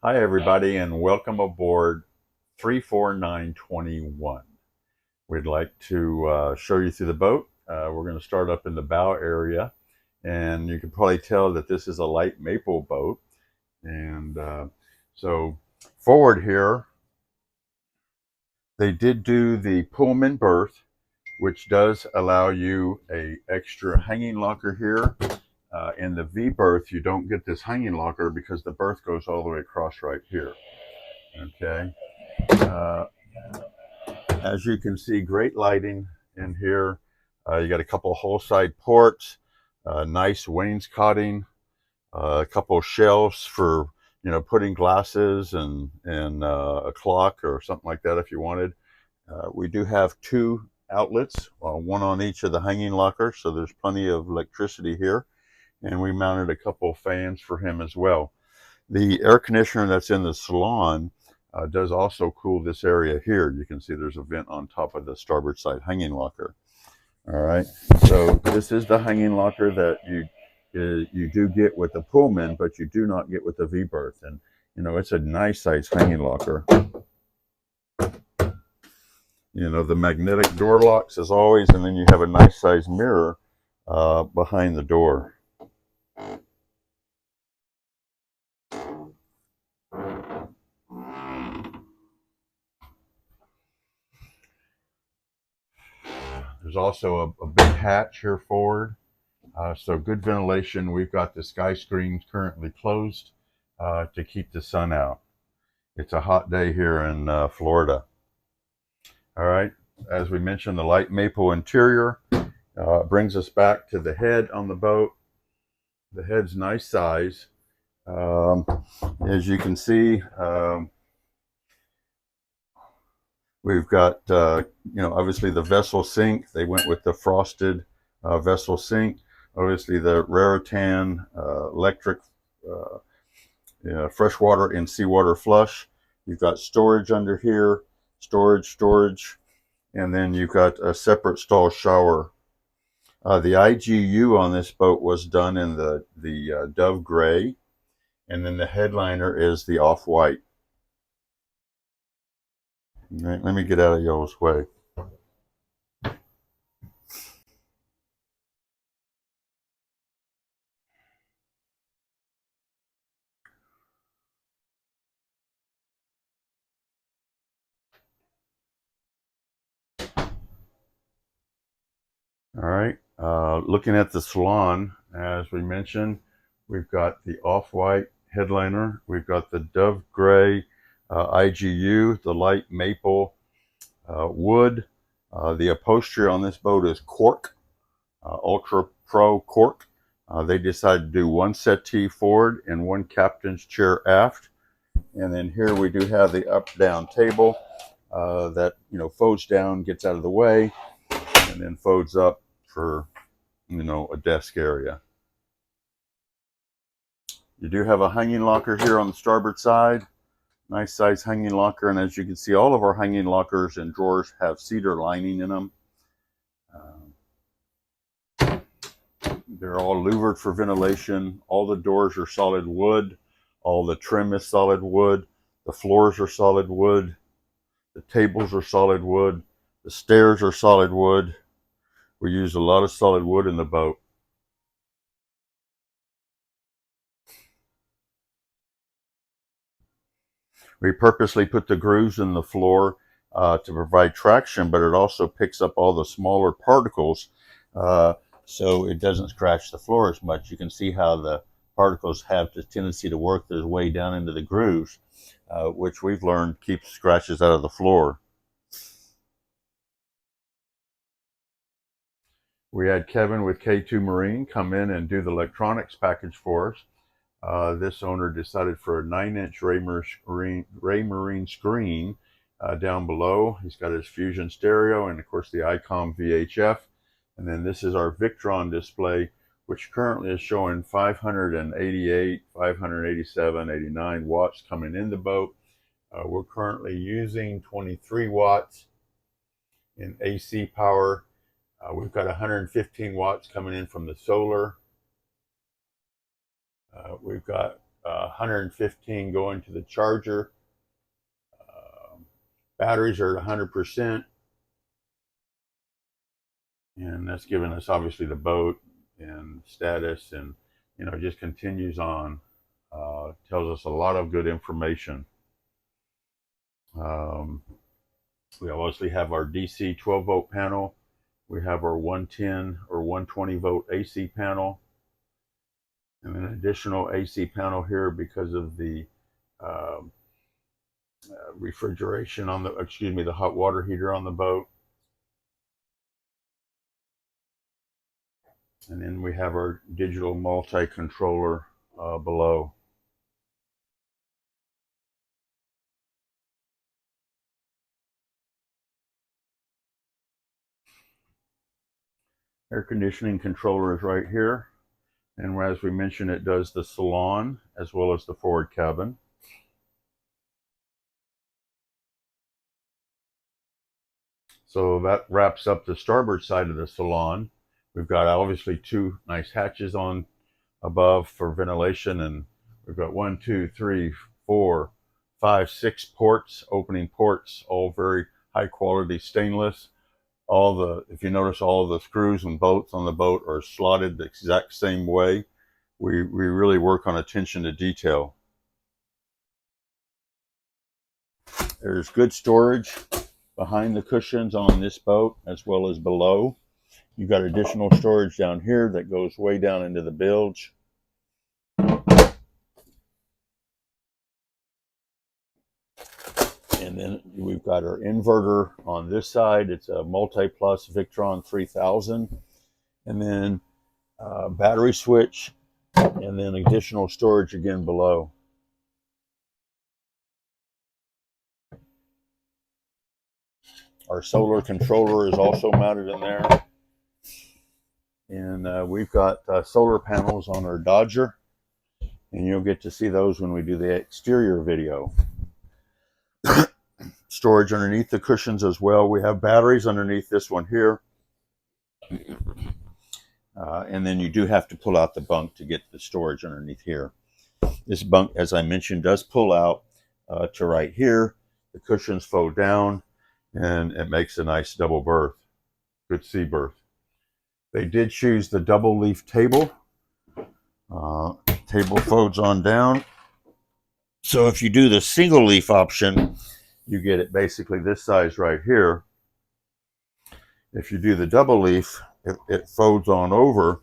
Hi, everybody, and welcome aboard 34921. We'd like to show you through the boat. We're going to start up in the bow area, and you can probably tell that this is a light maple boat. And so forward here, they did do the Pullman berth, which does allow you a extra hanging locker here. In the V berth, you don't get this hanging locker because the berth goes all the way across right here. Okay. Uh, as you can see, great lighting in here. You got a couple whole side ports, nice wainscoting, a couple shelves for putting glasses and a clock or something like that if you wanted. We do have two outlets, one on each of the hanging lockers, so there's plenty of electricity here. And we mounted a couple fans for him as well. The air conditioner that's in the salon does also cool this area here. You can see there's a vent on top of the starboard side hanging locker. All right, so this is the hanging locker that you do get with the Pullman, but you do not get with the V berth. And it's a nice size hanging locker. The magnetic door locks as always, and then you have a nice size mirror behind the door. There's also a big hatch here forward, so good ventilation. We've got the sky screens currently closed to keep the sun out. It's a hot day here in Florida. All right, as we mentioned, the light maple interior brings us back to the head on the boat. The head's nice size. As you can see, we've got, obviously the vessel sink. They went with the frosted vessel sink. Obviously the Raritan electric freshwater and seawater flush. You've got storage under here, storage, and then you've got a separate stall shower. The IGU on this boat was done in the dove gray, and then the headliner is the off-white. Right, let me get out of y'all's way. All right, looking at the Salon, as we mentioned, we've got the off-white headliner, we've got the dove gray IGU, the light maple wood. The upholstery on this boat is Cork, Ultra Pro Cork. They decided to do one settee forward and one captain's chair aft. And then here we do have the up-down table that folds down, gets out of the way, and then folds up for a desk area. You do have a hanging locker here on the starboard side. Nice size hanging locker, and as you can see, all of our hanging lockers and drawers have cedar lining in them. They're all louvered for ventilation. All the doors are solid wood. All the trim is solid wood. The floors are solid wood. The tables are solid wood. The stairs are solid wood. We use a lot of solid wood in the boat. We purposely put the grooves in the floor to provide traction, but it also picks up all the smaller particles so it doesn't scratch the floor as much. You can see how the particles have the tendency to work their way down into the grooves, which we've learned keeps scratches out of the floor. We had Kevin with K2 Marine come in and do the electronics package for us. This owner decided for a 9-inch Raymarine screen down below. He's got his Fusion stereo and of course the ICOM VHF. And then this is our Victron display, which currently is showing 588, 587, 89 watts coming in the boat. We're currently using 23 watts in AC power. We've got 115 watts coming in from the solar. We've got 115 going to the charger. Batteries are at 100%. And that's giving us obviously the boat and status, and just continues on. Tells us a lot of good information. We obviously have our DC 12 volt panel. We have our 110 or 120 volt AC panel, and an additional AC panel here because of the refrigeration on the hot water heater on the boat. And then we have our digital multi-controller below. Air conditioning controller is right here. And as we mentioned, it does the Salon as well as the forward cabin. So that wraps up the starboard side of the Salon. We've got obviously two nice hatches on above for ventilation, and we've got 1, 2, 3, 4, 5, 6 ports, opening ports, all very high quality stainless. If you notice, all of the screws and bolts on the boat are slotted the exact same way. We really work on attention to detail. There's good storage behind the cushions on this boat as well as below. You've got additional storage down here that goes way down into the bilge. And then we've got our inverter on this side. It's a multi-plus Victron 3000. And then battery switch, and then additional storage again below. Our solar controller is also mounted in there. And we've got solar panels on our Dodger, and you'll get to see those when we do the exterior video. Storage underneath the cushions as well. We have batteries underneath this one here. And then you do have to pull out the bunk to get the storage underneath here. This bunk, as I mentioned, does pull out to right here. The cushions fold down, and it makes a nice double berth. Good sea berth. They did choose the double leaf table. Table folds on down. So if you do the single leaf option, you get it basically this size right here. If you do the double leaf, it folds on over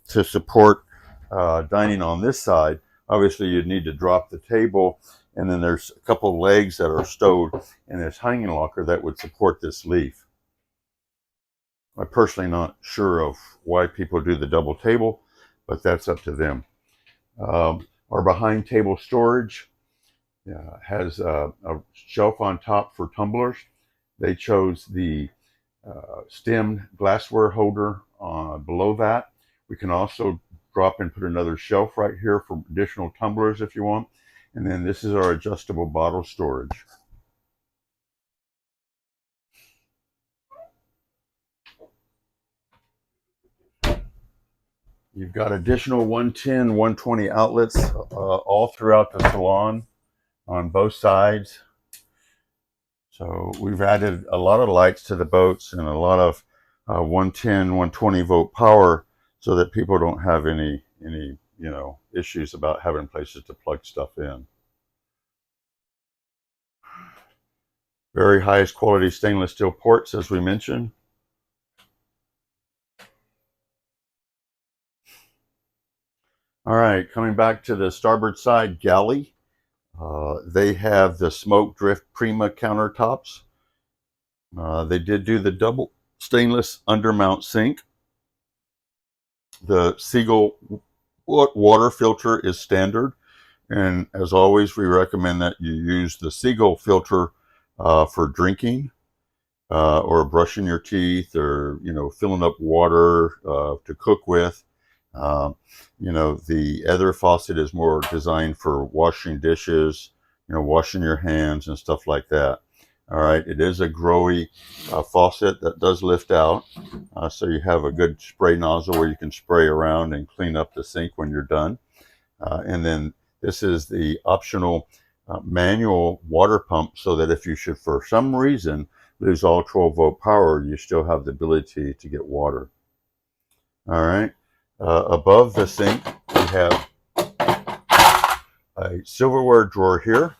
to support dining on this side. Obviously, you'd need to drop the table, and then there's a couple legs that are stowed in this hanging locker that would support this leaf. I'm personally not sure of why people do the double table, but that's up to them. Our behind table storage has a shelf on top for tumblers. They chose the stemmed glassware holder below that. We can also drop and put another shelf right here for additional tumblers if you want. And then this is our adjustable bottle storage. You've got additional 110, 120 outlets all throughout the Salon on both sides. So we've added a lot of lights to the boats and a lot of 110, 120 volt power so that people don't have any issues about having places to plug stuff in. Very highest quality stainless steel ports, as we mentioned. All right, coming back to the starboard side galley. They have the smoke drift prima countertops. They did do the double stainless undermount sink. The Seagull water filter is standard, and as always, we recommend that you use the Seagull filter for drinking or brushing your teeth, or filling up water to cook with. The other faucet is more designed for washing dishes, washing your hands and stuff like that. All right, it is a growy faucet that does lift out, so you have a good spray nozzle where you can spray around and clean up the sink when you're done. And then This is the optional manual water pump, so that if you should for some reason lose all 12-volt power, you still have the ability to get water. All right. Above the sink, we have a silverware drawer here.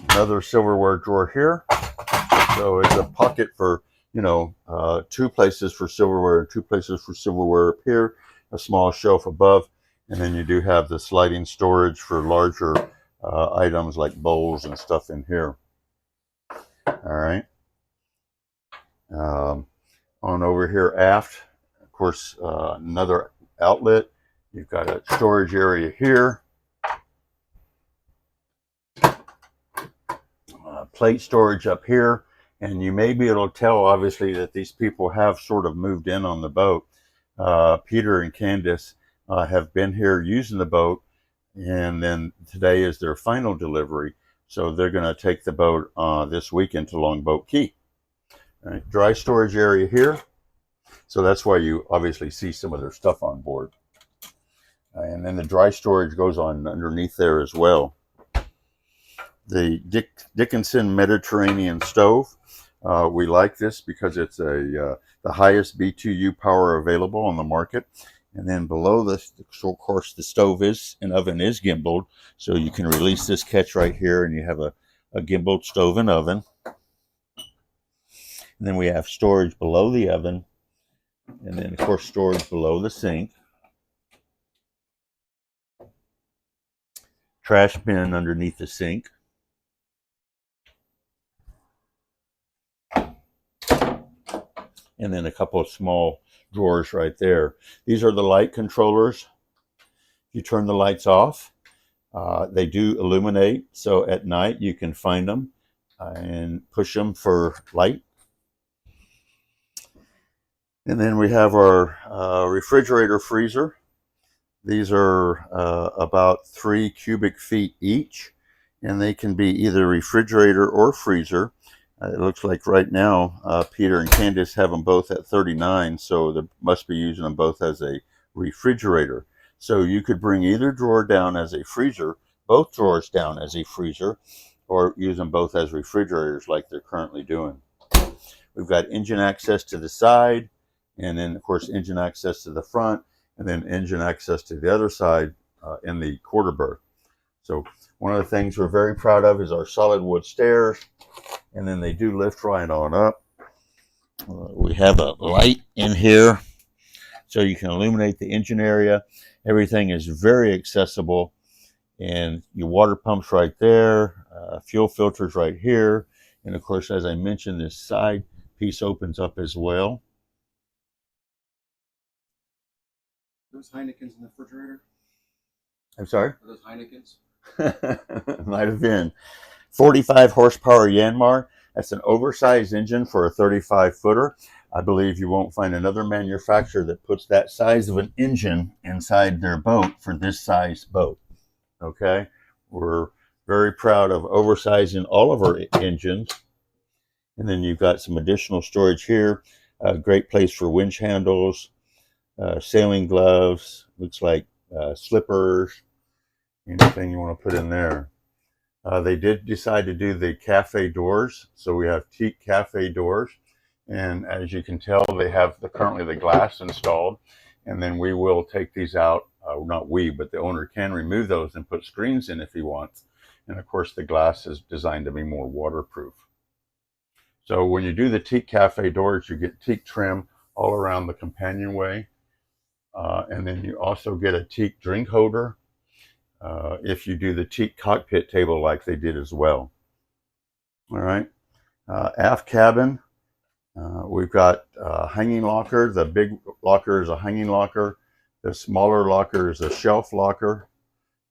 Another silverware drawer here. So it's a pocket for, you know, 2 places for silverware and 2 places for silverware up here, a small shelf above, and then you do have the sliding storage for larger items like bowls and stuff in here. All right. On over here aft, of course, another outlet. You've got a storage area here. Plate storage up here. And you may be able to tell, obviously, that these people have sort of moved in on the boat. Peter and Candace have been here using the boat, and then today is their final delivery. So they're going to take the boat this weekend to Longboat Key. All right, dry storage area here. So that's why you obviously see some of their stuff on board. And then the dry storage goes on underneath there as well. The Dickinson Mediterranean stove. We like this because it's the highest B2U power available on the market. And then below this, of course, the stove is, and oven is gimbaled. So you can release this catch right here and you have a gimbaled stove and oven. And then we have storage below the oven. And then, of course, storage below the sink. Trash bin underneath the sink. And then a couple of small drawers right there. These are the light controllers. You turn the lights off. They do illuminate, so at night you can find them and push them for light. And then we have our refrigerator freezer. These are about 3 cubic feet each, and they can be either refrigerator or freezer. It looks like right now Peter and Candace have them both at 39, so they must be using them both as a refrigerator. So you could bring either drawer down as a freezer, both drawers down as a freezer, or use them both as refrigerators like they're currently doing. We've got engine access to the side, and then of course engine access to the front, and then engine access to the other side in the quarter berth. So one of the things we're very proud of is our solid wood stairs, and then they do lift right on up. We have a light in here so you can illuminate the engine area. Everything is very accessible, and your water pumps right there, fuel filters right here, and of course, as I mentioned, this side piece opens up as well. Those Heinekens in the refrigerator? I'm sorry? Are those Heinekens? Might have been. 45 horsepower Yanmar. That's an oversized engine for a 35-footer. I believe you won't find another manufacturer that puts that size of an engine inside their boat for this size boat. Okay? We're very proud of oversizing all of our engines. And then you've got some additional storage here. A great place for winch handles, sailing gloves, looks like slippers, anything you want to put in there. They did decide to do the cafe doors, so we have teak cafe doors, and as you can tell, they have currently the glass installed, and then we will take these out. Not we, but the owner can remove those and put screens in if he wants. And of course, the glass is designed to be more waterproof. So when you do the teak cafe doors, you get teak trim all around the companionway, and then you also get a teak drink holder. If you do the teak cockpit table like they did as well. All right. Aft cabin, we've got a hanging locker. The big locker is a hanging locker. The smaller locker is a shelf locker.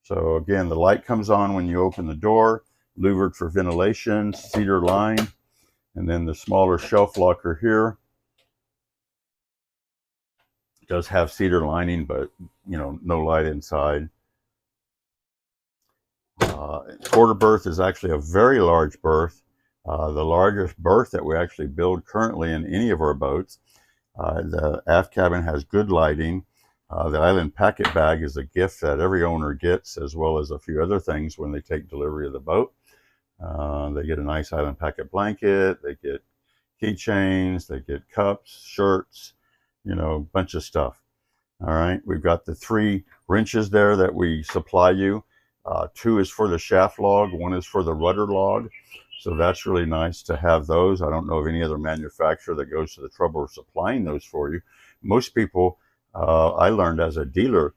So again, the light comes on when you open the door, louvered for ventilation, cedar line, and then the smaller shelf locker here does have cedar lining, but no light inside. Quarter berth is actually a very large berth, the largest berth that we actually build currently in any of our boats. The aft cabin has good lighting. The island packet bag is a gift that every owner gets, as well as a few other things when they take delivery of the boat. They get a nice island packet blanket, they get keychains, they get cups, shirts, you know, a bunch of stuff. All right, we've got the 3 wrenches there that we supply you. 2 is for the shaft log, 1 is for the rudder log. So that's really nice to have those. I don't know of any other manufacturer that goes to the trouble of supplying those for you. Most people, I learned as a dealer,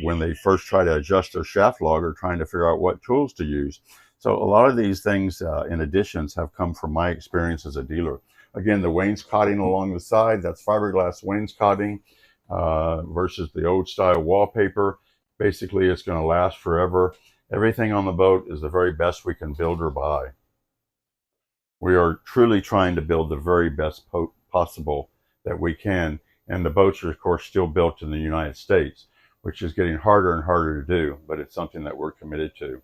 when they first try to adjust their shaft log, are trying to figure out what tools to use. So a lot of these things in additions have come from my experience as a dealer. Again, the wainscoting along the side, that's fiberglass wainscoting versus the old style wallpaper. Basically, it's going to last forever. Everything on the boat is the very best we can build or buy. We are truly trying to build the very best possible that we can. And the boats are, of course, still built in the United States, which is getting harder and harder to do, but it's something that we're committed to.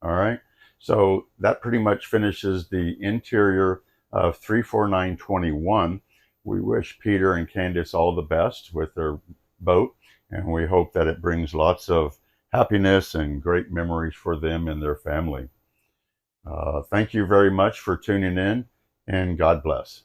All right. So that pretty much finishes the interior of 34921. We wish Peter and Candace all the best with their boat, and we hope that it brings lots of happiness and great memories for them and their family. Thank you very much for tuning in, and God bless.